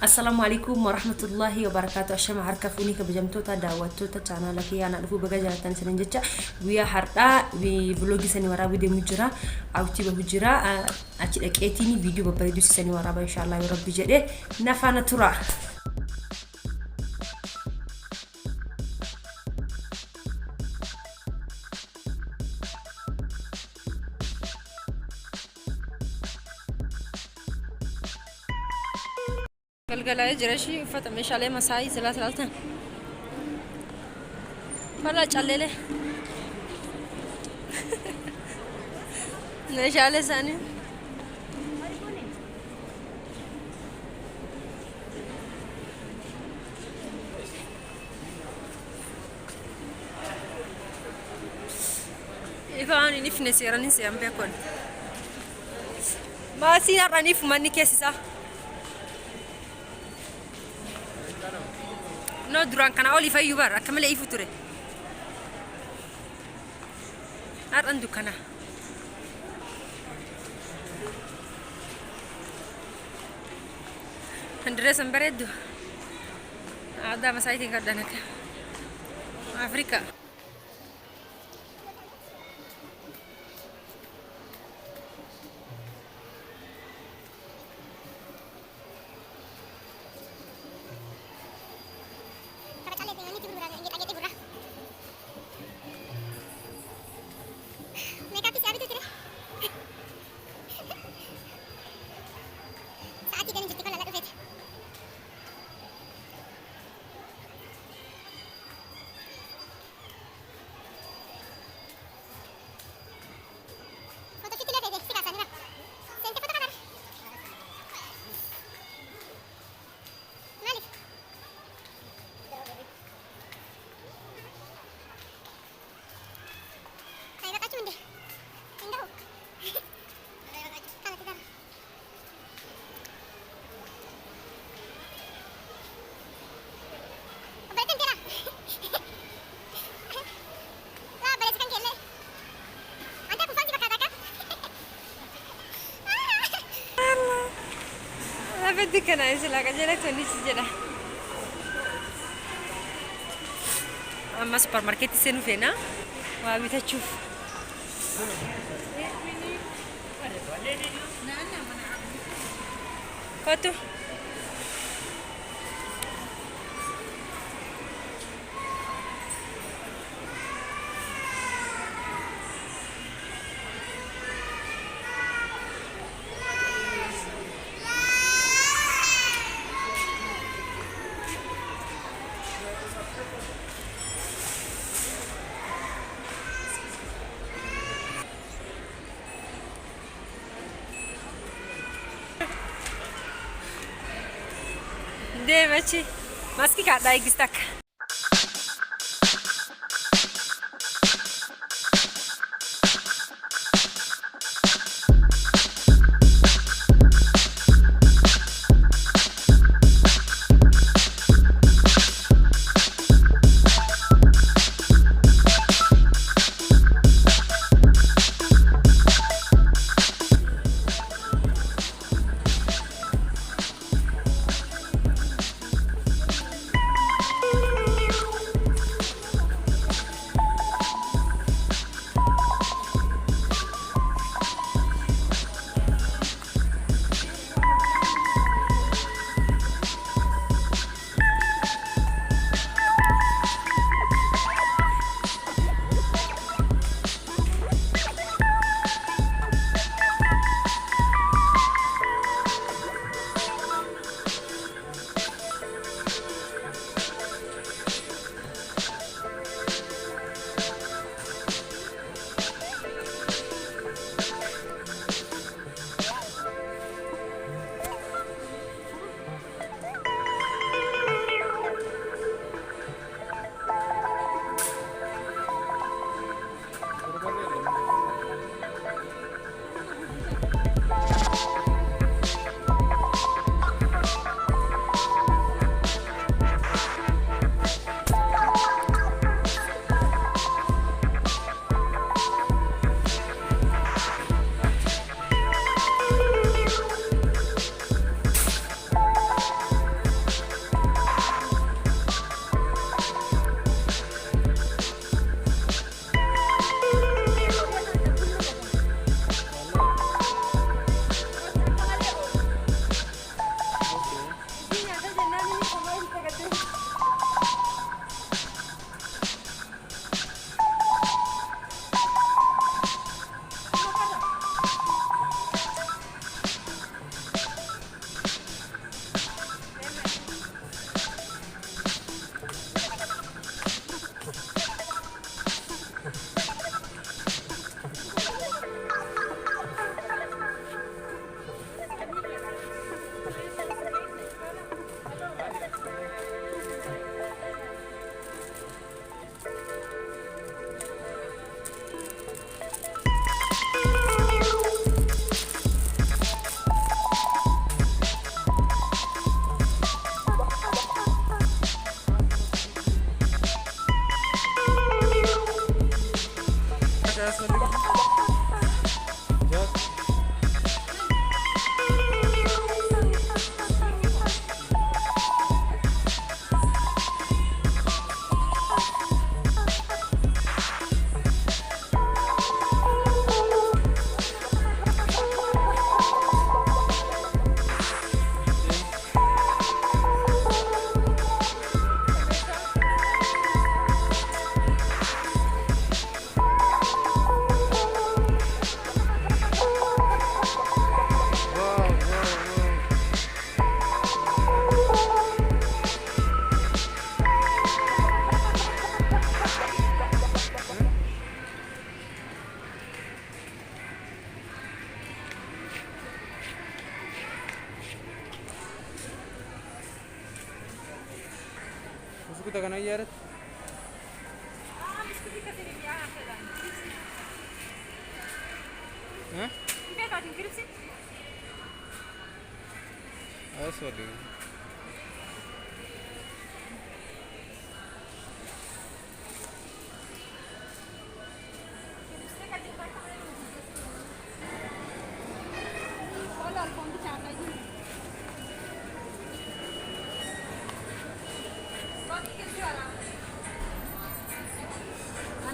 Assalamualaikum warahmatullahi wabarakatuh. Ashama harka funi kabajamtoota daawwattoota chaanala kiyyaana dhufu baga jaalatan sanin jecha guyyaa har'aa vlogii sanii waraabuu deemu jira. Awti bahu jira. Achi dhaqeetiin viidiyoo babbareeduu sanii waraaba inshallah yoo rabbi jedhe nafaana tura. قلقلة جرا شيء فتمش عليه مساي ثلاثة ولا تشلله ليش عليه ثاني إفاني نفنس يراني سيام بيكون ما سينا راني في مني كيسا no durang kana oli fayu bar akamale ifuture aran dukana Andres ambaredu ada masai tingkat danaka Afrika بدك أنا إذا جالك توني سجلا أما سوبر ماركت سينو فينا وأبي تشوف كاتو Demechi, maski kada igistak. biskuta kana iyyaret. Hah? Sorry.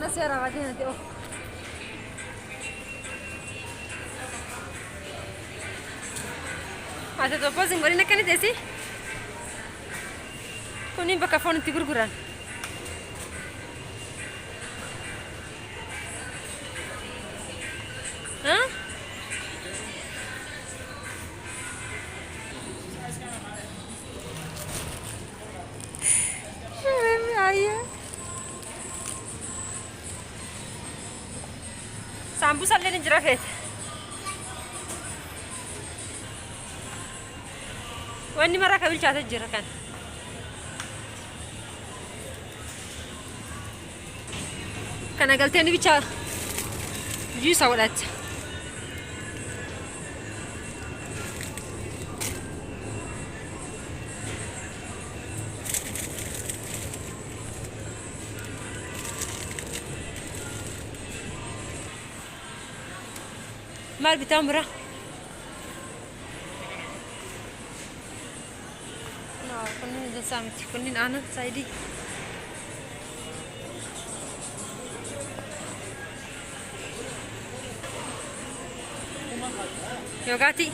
أنا سيارة بعدين أنت هذا توبوزين قولي نكني تيسي كوني بكافون أنت غرغران ها sambusa اللي نجرا فيت واني مرة قبل شات الجرا كان قلت اني بيتشا جيسا ولات مال بتمرة لا كنين ده سامتي كنين أنا سايدي يوغاتي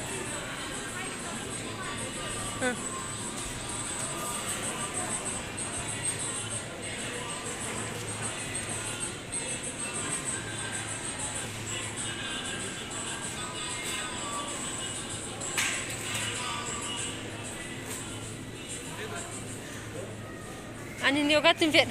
أنا اليوغات فين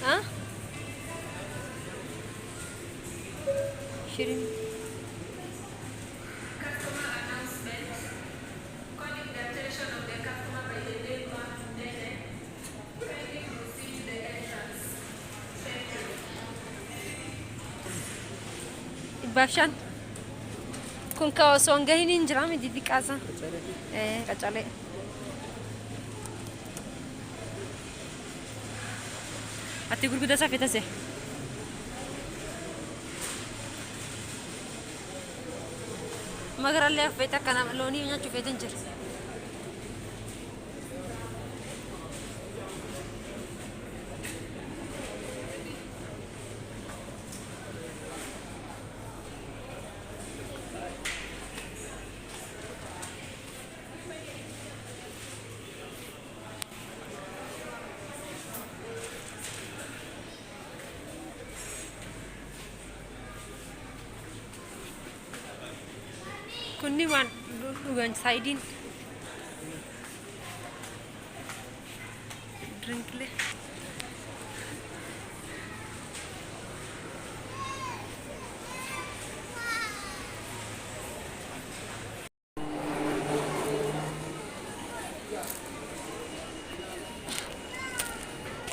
ها شيرين بافشان كون كاوسون جايين جرامي دي كاسا ايه كچالي اتي غرغدا سافيتا سي مگر اللي فيتا كان لوني نيا چوفيتن جر kunni waan dhugan saidin drink le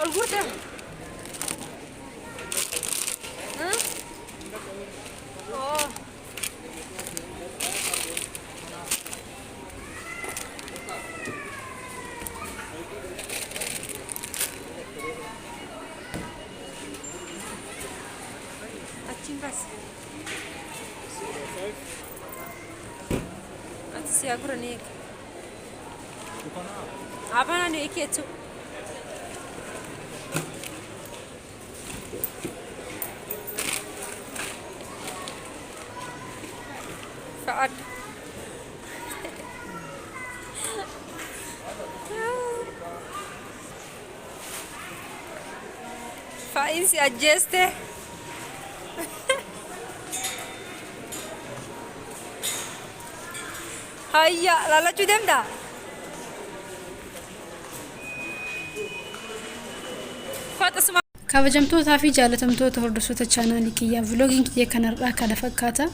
الغرفة بس أنت سيأكلني أبغى أنا إكيتو فعد فإن سيأجسته هيا لا تدمدا فات اسمع kabajamtootaa fi jaalatamtoota hordoftoota chaanaalii kiyyaa vlogiin kiyya kanarraa kana fakkaata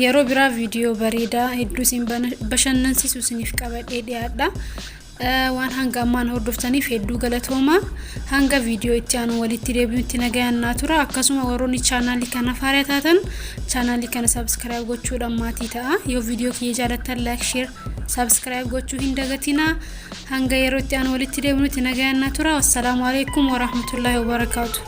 yeroo biraa viidiyoo bareedaa hedduu isin bashannansiisu isiniif qabadhee dhiyaadha waan hanga ammaan hordoftaniif hedduu galatooma hanga viidiyoo itti aanu walitti deebi'utti nagayannaa tura akkasuma warroonni chaanaalii kana faaree taatan chaanaalii kana subscribe gochuudhaan maatii ta'a yoo viidiyoo kiyya jaalattan like share subscribe gochuu hin dagatina hanga yeroo itti aanu walitti deebi'utti nagayannaa tura wassalamu alaykum wa rahmatullahi wa barakatuh